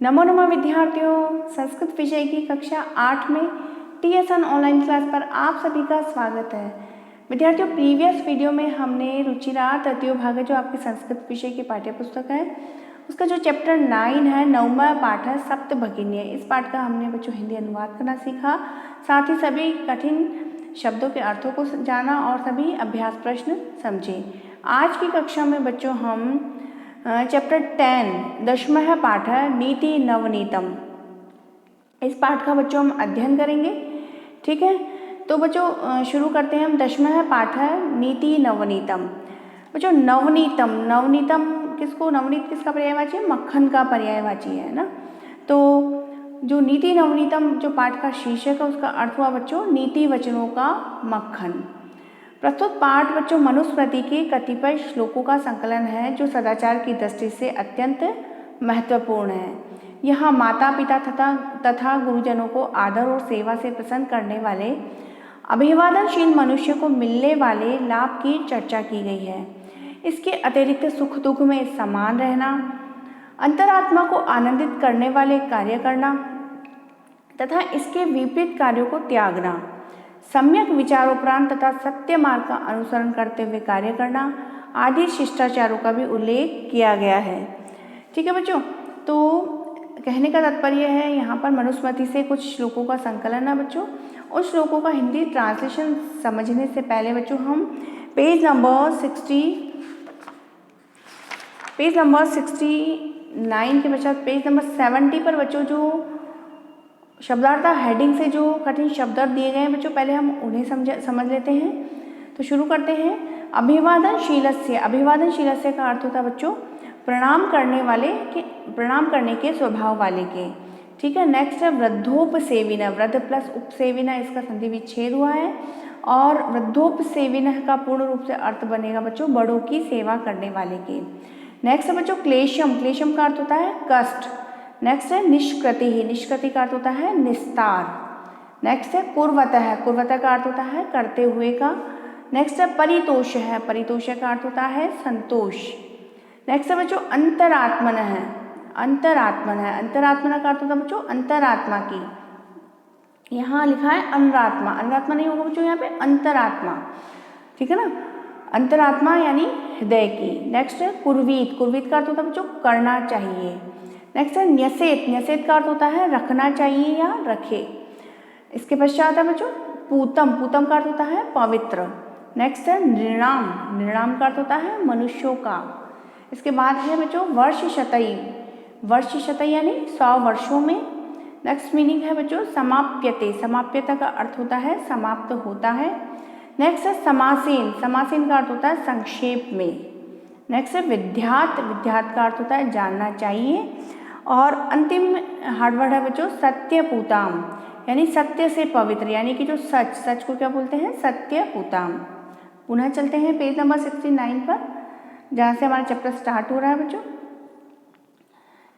नमो नमः विद्यार्थियों, संस्कृत विषय की कक्षा 8 में TSN ऑनलाइन क्लास पर आप सभी का स्वागत है। विद्यार्थियों, प्रीवियस वीडियो में हमने रुचिरार तृतीय भाग है जो आपके संस्कृत विषय की पाठ्य पुस्तक है, उसका जो चैप्टर 9 है, 9वां पाठ है सप्तभगिनी। इस पाठ का हमने बच्चों हिंदी अनुवाद करना सीखा, साथ ही सभी कठिन शब्दों के अर्थों को जाना और सभी अभ्यास प्रश्न समझे। आज की कक्षा में बच्चों हम चैप्टर 10 10वां पाठ है नीति नवनीतम। इस पाठ का बच्चों हम अध्ययन करेंगे। ठीक है, तो बच्चों शुरू करते हैं। हम 10वां पाठ है नीति नवनीतम। बच्चों नवनीतम, नवनीतम किसको, नवनीत किसका पर्यायवाची है? मक्खन का पर्यायवाची है ना। तो जो नीति नवनीतम जो पाठ का शीर्षक है उसका अर्थ हुआ बच्चों नीति वचनों का मक्खन। प्रस्तुत पाठ बच्चों मनुस्मृति के कतिपय श्लोकों का संकलन है जो सदाचार की दृष्टि से अत्यंत महत्वपूर्ण है। यहाँ माता पिता तथा गुरुजनों को आदर और सेवा से प्रसन्न करने वाले अभिवादनशील मनुष्य को मिलने वाले लाभ की चर्चा की गई है। इसके अतिरिक्त सुख दुख में समान रहना, अंतरात्मा को आनंदित करने वाले कार्य करना तथा इसके विपरीत कार्यों को त्यागना, सम्यक विचारोपरांत तथा सत्य मार्ग का अनुसरण करते हुए कार्य करना आदि शिष्टाचारों का भी उल्लेख किया गया है। ठीक है बच्चों, तो कहने का तात्पर्य है यहाँ पर मनुस्मृति से कुछ श्लोकों का संकलन है बच्चों। उस श्लोकों का हिंदी ट्रांसलेशन समझने से पहले बच्चों हम पेज नंबर 69 के पश्चात पेज नंबर 70 पर बच्चों जो शब्दार्थ हेडिंग से जो कठिन शब्दार्थ दिए गए हैं बच्चों, पहले हम उन्हें समझ लेते हैं। तो शुरू करते हैं। अभिवादनशीलस्य, अभिवादनशीलस्य का अर्थ होता है बच्चों प्रणाम करने के स्वभाव वाले के। ठीक है, नेक्स्ट है वृद्धोपसेविन, वृद्ध प्लस उपसेविन, इसका संधि विच्छेद हुआ है और वृद्धोपसेविन का पूर्ण रूप से अर्थ बनेगा बच्चों बड़ों की सेवा करने वाले के। नेक्स्ट है बच्चों क्लेशम, क्लेशम का अर्थ होता है कष्ट। नेक्स्ट है निष्कृति, निष्कृति का अर्थ होता है निस्तार। नेक्स्ट है कुर्वतः, कुर्वतः का अर्थ होता है करते हुए का। नेक्स्ट है परितोष है, परितोष का अर्थ होता है संतोष। नेक्स्ट है बच्चों अंतरात्मन है, अंतरात्मन है, अंतरात्मन का अर्थ होता है बच्चों अंतरात्मा की। यहाँ लिखा है अनरात्मा, अनरात्मा नहीं होगा बच्चों यहाँ पे अंतरात्मा। ठीक है ना, अंतरात्मा यानी हृदय की। नेक्स्ट है कुर्वीत, कुर्वीत का अर्थ होता है बच्चों करना चाहिए। नेक्स्ट है न्यसेत, न्यसेत का अर्थ होता है रखना चाहिए या रखे। इसके पश्चात है बच्चों पूतम, पूतम का अर्थ होता है पवित्र। नेक्स्ट है नृणाम, नृणाम का अर्थ होता है मनुष्यों का। इसके बाद है बच्चों वर्षशतई, वर्षशतई यानी 100 वर्षों में। नेक्स्ट मीनिंग है बच्चों समाप्यते, समाप्यता का अर्थ होता है समाप्त होता है। नेक्स्ट है समासीन, समासीन का अर्थ होता है संक्षेप में। नेक्स्ट है विद्यात, विद्यात का अर्थ होता है जानना चाहिए। और अंतिम हार्ड वर्ड है बच्चों सत्यपूताम, यानी सत्य से पवित्र, यानी कि जो सच, सच को क्या बोलते हैं? सत्यपूताम। पुनः चलते हैं पेज नंबर 69 पर जहाँ से हमारा चैप्टर स्टार्ट हो रहा है बच्चों।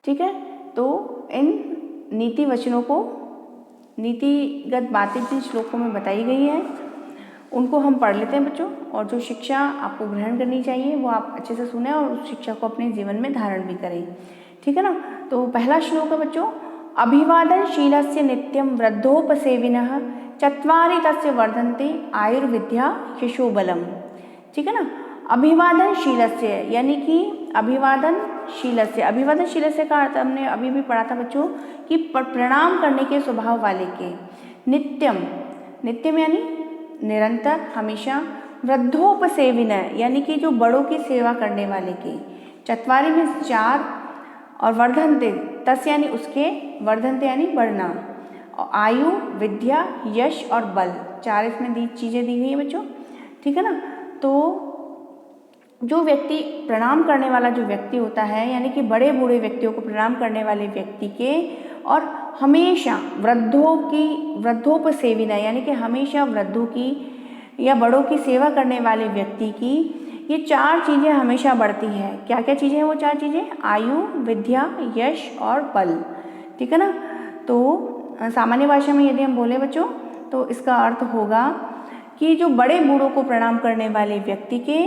ठीक है, तो इन नीति वचनों को, नीतिगत बातें जिन श्लोकों में बताई गई है उनको हम पढ़ लेते हैं बच्चों। और जो शिक्षा आपको ग्रहण करनी चाहिए वो आप अच्छे से सुने और उस शिक्षा को अपने जीवन में धारण भी करें। ठीक है ना। तो पहला श्लोक है बच्चों अभिवादनशीलस्य नित्यं वृद्धोपसेविनः चत्वारि तस्य वर्धन्ते आयुर्विद्या यशोबलम। ठीक है ना, अभिवादनशीलस्य यानी कि अभिवादनशीलस्य, अभिवादनशीलस्य का अर्थ हमने अभी भी पढ़ा था बच्चों कि प्रणाम करने के स्वभाव वाले के। नित्यम, नित्यम यानी निरंतर, हमेशा। वृद्धोपसेविन यानी कि जो बड़ों की सेवा करने वाले के। चत्वारि में 4 और वर्धन्ते, तस यानी उसके, वर्धन्ते यानी बढ़ना। और आयु, विद्या, यश और बल, 4 इसमें चीज़ें दी गई हैं बच्चों। ठीक है ना। तो जो व्यक्ति प्रणाम करने वाला जो व्यक्ति होता है, यानी कि बड़े बूढ़े व्यक्तियों को प्रणाम करने वाले व्यक्ति के, और हमेशा वृद्धोपसेविना यानी कि हमेशा वृद्धों की या बड़ों की सेवा करने वाले व्यक्ति की, ये 4 चीज़ें हमेशा बढ़ती है। क्या क्या चीज़ें हैं वो 4 चीज़ें? आयु, विद्या, यश और बल। ठीक है ना। तो सामान्य भाषा में यदि हम बोले बच्चों तो इसका अर्थ होगा कि जो बड़े बूढ़ों को प्रणाम करने वाले व्यक्ति के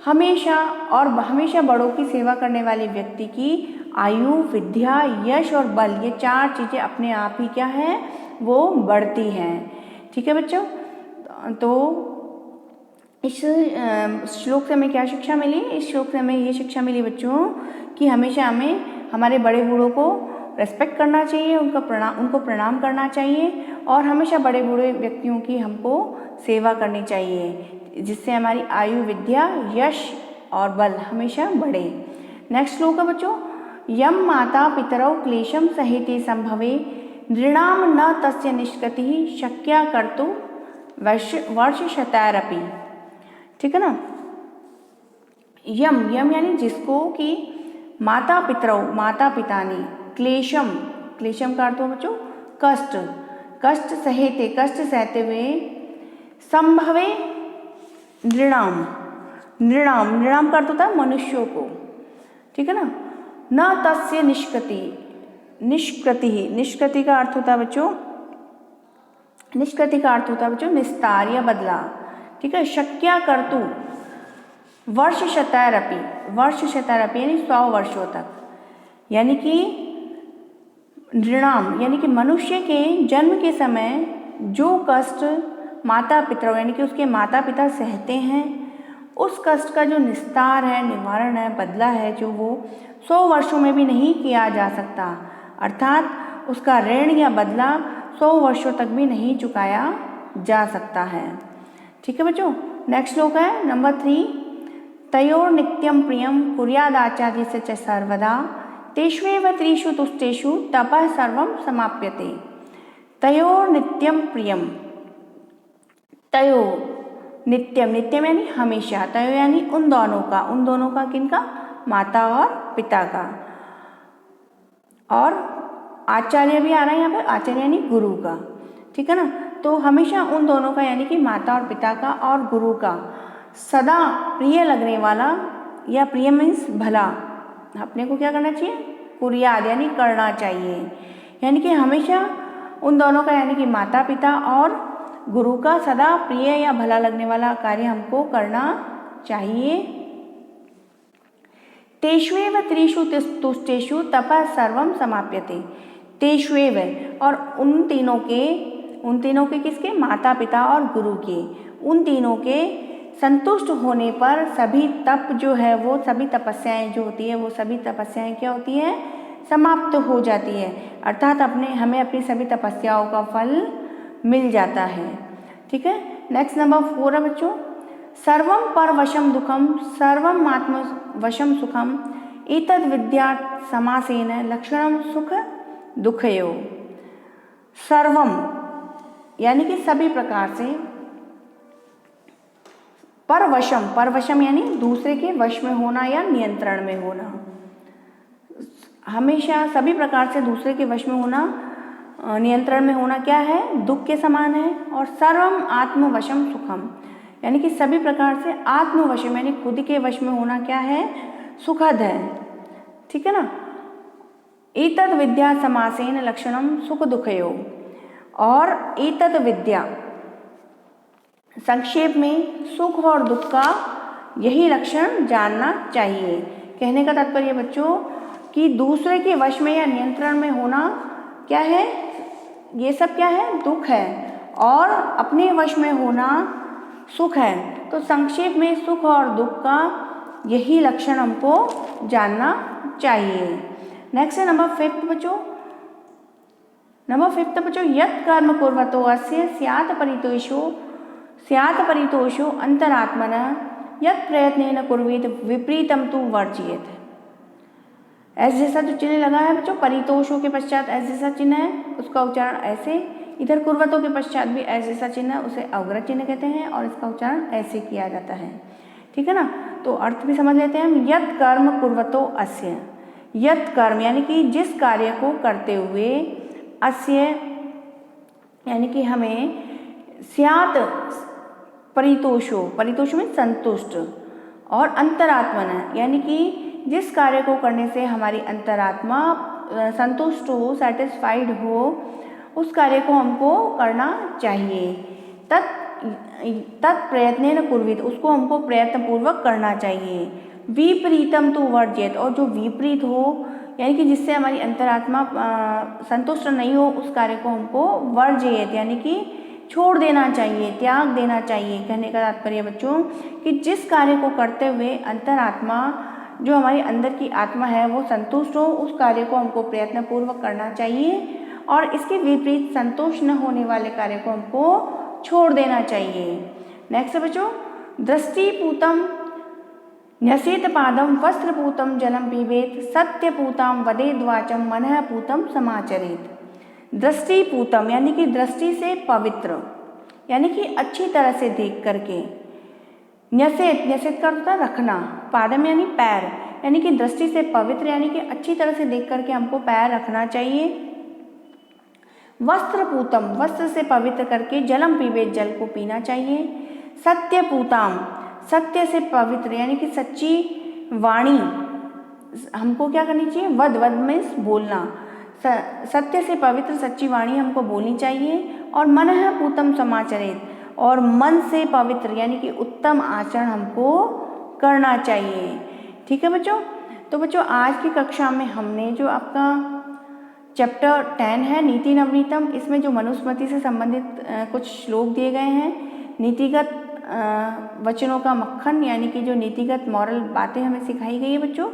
हमेशा और हमेशा बड़ों की सेवा करने वाले व्यक्ति की आयु, विद्या, यश और बल, ये 4 चीज़ें अपने आप ही क्या है, वो बढ़ती हैं। ठीक है बच्चों, तो इस श्लोक से हमें क्या शिक्षा मिली? इस श्लोक से हमें ये शिक्षा मिली बच्चों कि हमेशा हमें हमारे बड़े बूढ़ों को रेस्पेक्ट करना चाहिए, उनको प्रणाम करना चाहिए और हमेशा बड़े बूढ़े व्यक्तियों की हमको सेवा करनी चाहिए, जिससे हमारी आयु, विद्या, यश और बल हमेशा बढ़े। नेक्स्ट श्लोक है बच्चों, यम माता पितरौ क्लेशम सहेते संभवे नृणाम न तस्य निष्कृतिः शक्या कर्तुं वर्षशतैरपि। ठीक है ना। यम यानी जिसको कि माता पितरौ, माता पिता ने, क्लेशम, क्लेशम का अर्थ हो बच्चों कष्ट सहेते, कष्ट सहते हुए, संभवे नृणाम का अर्थ होता है मनुष्यों को। ठीक है ना। न तस्य निष्कृति का अर्थ होता है बच्चों, निस्तार या बदला। ठीक है। शक्या कर्तु वर्षशतैरपि यानी 100 वर्षों तक, यानी कि नृणाम यानी कि मनुष्य के जन्म के समय जो कष्ट माता पिता यानी कि उसके माता पिता सहते हैं, उस कष्ट का जो निस्तार है, निवारण है, बदला है, जो वो 100 वर्षों में भी नहीं किया जा सकता, अर्थात उसका ऋण या बदला 100 वर्षों तक भी नहीं चुकाया जा सकता है। ठीक है बच्चों। नेक्स्ट श्लोक है नंबर 3, तयोर नित्यम प्रियम कुर्यादाचार्यस्य च सर्वदा तेष्वेव त्रिषु तुष्टेषु तपः सर्वं समाप्यते। तयोर नित्यम प्रियम, तयो नित्यम यानी हमेशा, तयो यानी उन दोनों का किनका? माता और पिता का। और आचार्य भी आ रहा है यहाँ पे, आचार्य यानी गुरु का। ठीक है ना। तो हमेशा उन दोनों का यानी कि माता और पिता का और गुरु का सदा प्रिय लगने वाला, या प्रिय मीन्स भला, अपने को क्या करना चाहिए? कुर्याद यानी करना चाहिए, यानी कि हमेशा उन दोनों का यानी कि माता पिता और गुरु का सदा प्रिय या भला लगने वाला कार्य हमको करना चाहिए। तेष्वेव त्रिषु तुष्टेषु तपः सर्वं समाप्यते। तेष्वेव और उन तीनों के किसके? माता पिता और गुरु के, उन तीनों के संतुष्ट होने पर सभी तप जो है, वो सभी तपस्याएं जो होती है, वो सभी तपस्याएं क्या होती है? समाप्त हो जाती है, अर्थात हमें अपनी सभी तपस्याओं का फल मिल जाता है। ठीक है। नेक्स्ट नंबर 4 है बच्चों, सर्वं परवशम दुखम सर्वम आत्म वशम सुखम एतद् विद्या समासेन लक्षणम सुख दुखयो। सर्वम यानी कि सभी प्रकार से, परवशम यानी दूसरे के वश में होना या नियंत्रण में होना, हमेशा सभी प्रकार से दूसरे के वश में होना, नियंत्रण में होना क्या है? दुख के समान है। और सर्वम आत्मवशम सुखम यानी कि सभी प्रकार से आत्मवशम यानी खुद के वश में होना क्या है? सुखद है। ठीक है ना। एतद् विद्या समासेन लक्षणम सुख दुखयो, और एतद् विद्या संक्षेप में सुख और दुख का यही लक्षण जानना चाहिए। कहने का तात्पर्य बच्चों कि दूसरे के वश में या नियंत्रण में होना क्या है? ये सब क्या है? दुख है। और अपने वश में होना सुख है। तो संक्षेप में सुख और दुख का यही लक्षण हमको जानना चाहिए। नेक्स्ट है नंबर 5 बच्चों, यत् कर्म कुर्वतो अस्य स्यात् परितोषो अंतरात्मनः यत् प्रयत्नेन कुर्वीत विपरीतम तु वर्जयेत। एस जैसा जो चिन्ह लगा है बच्चों, परितोषों के पश्चात एस जैसा चिन्ह है, उसका उच्चारण ऐसे, इधर कुर्वतों के पश्चात भी एस जैसा चिन्ह है, उसे अवग्रह चिन्ह कहते हैं और इसका उच्चारण ऐसे किया जाता है। ठीक है ना। तो अर्थ भी समझ लेते हैं हम। यत् कर्म कुर्वतो अस्य, यत् कर्म यानी कि जिस कार्य को करते हुए, अस्य यानी कि हमें, स्यात् परितोषो में संतुष्ट, और अंतरात्मन यानी कि जिस कार्य को करने से हमारी अंतरात्मा संतुष्ट हो, सेटिस्फाइड हो, उस कार्य को हमको करना चाहिए। तत् तत्प्रयत्नेन कुर्वीत, उसको हमको प्रयत्नपूर्वक करना चाहिए। विपरीतम तु वर्जेत, और जो विपरीत हो यानी कि जिससे हमारी अंतरात्मा संतुष्ट नहीं हो, उस कार्य को हमको वर्जेत यानी कि छोड़ देना चाहिए, त्याग देना चाहिए। कहने का तात्पर्य बच्चों कि जिस कार्य को करते हुए अंतरात्मा, जो हमारी अंदर की आत्मा है, वो संतुष्ट हो, उस कार्य को हमको प्रयत्नपूर्वक करना चाहिए, और इसके विपरीत संतोष न होने वाले कार्य को हमको छोड़ देना चाहिए। नेक्स्ट है बच्चों, दृष्टिपूतम न्यसेत पादम वस्त्रपूतम जलम पीबेत सत्यपूताम वदेद वाचम मनःपूतम समाचरेत। दृष्टिपूतम यानी कि दृष्टि से पवित्र, यानी कि अच्छी तरह से देख करके। न्यसेत, न्यसेत का अर्थ रखना, पादम यानी पैर, यानी कि दृष्टि से पवित्र यानी कि अच्छी तरह से देख करके हमको पैर रखना चाहिए। वस्त्रपूतम, वस्त्र से पवित्र करके, जलम पीबेत, जल को पीना चाहिए। सत्यपूताम, सत्य से पवित्र यानी कि सच्ची वाणी हमको क्या करनी चाहिए, वद, वद मीन्स बोलना, सत्य से पवित्र सच्ची वाणी हमको बोलनी चाहिए। और मनःपूतम समाचरेत, और मन से पवित्र यानी कि उत्तम आचरण हमको करना चाहिए। ठीक है बच्चों, तो बच्चों आज की कक्षा में हमने जो आपका चैप्टर 10 है नीति नवनीतम, इसमें जो मनुस्मृति से संबंधित कुछ श्लोक दिए गए हैं, नीतिगत वचनों का मक्खन यानी कि जो नीतिगत मॉरल बातें हमें सिखाई गई है बच्चों,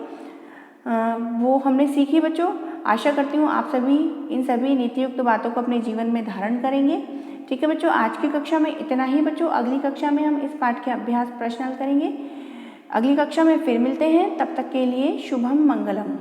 वो हमने सीखी बच्चों। आशा करती हूँ आप सभी इन सभी नीतियुक्त बातों को अपने जीवन में धारण करेंगे। ठीक है बच्चों, आज की कक्षा में इतना ही बच्चों। अगली कक्षा में हम इस पाठ के अभ्यास प्रश्न हल करेंगे। अगली कक्षा में फिर मिलते हैं, तब तक के लिए शुभम मंगलम।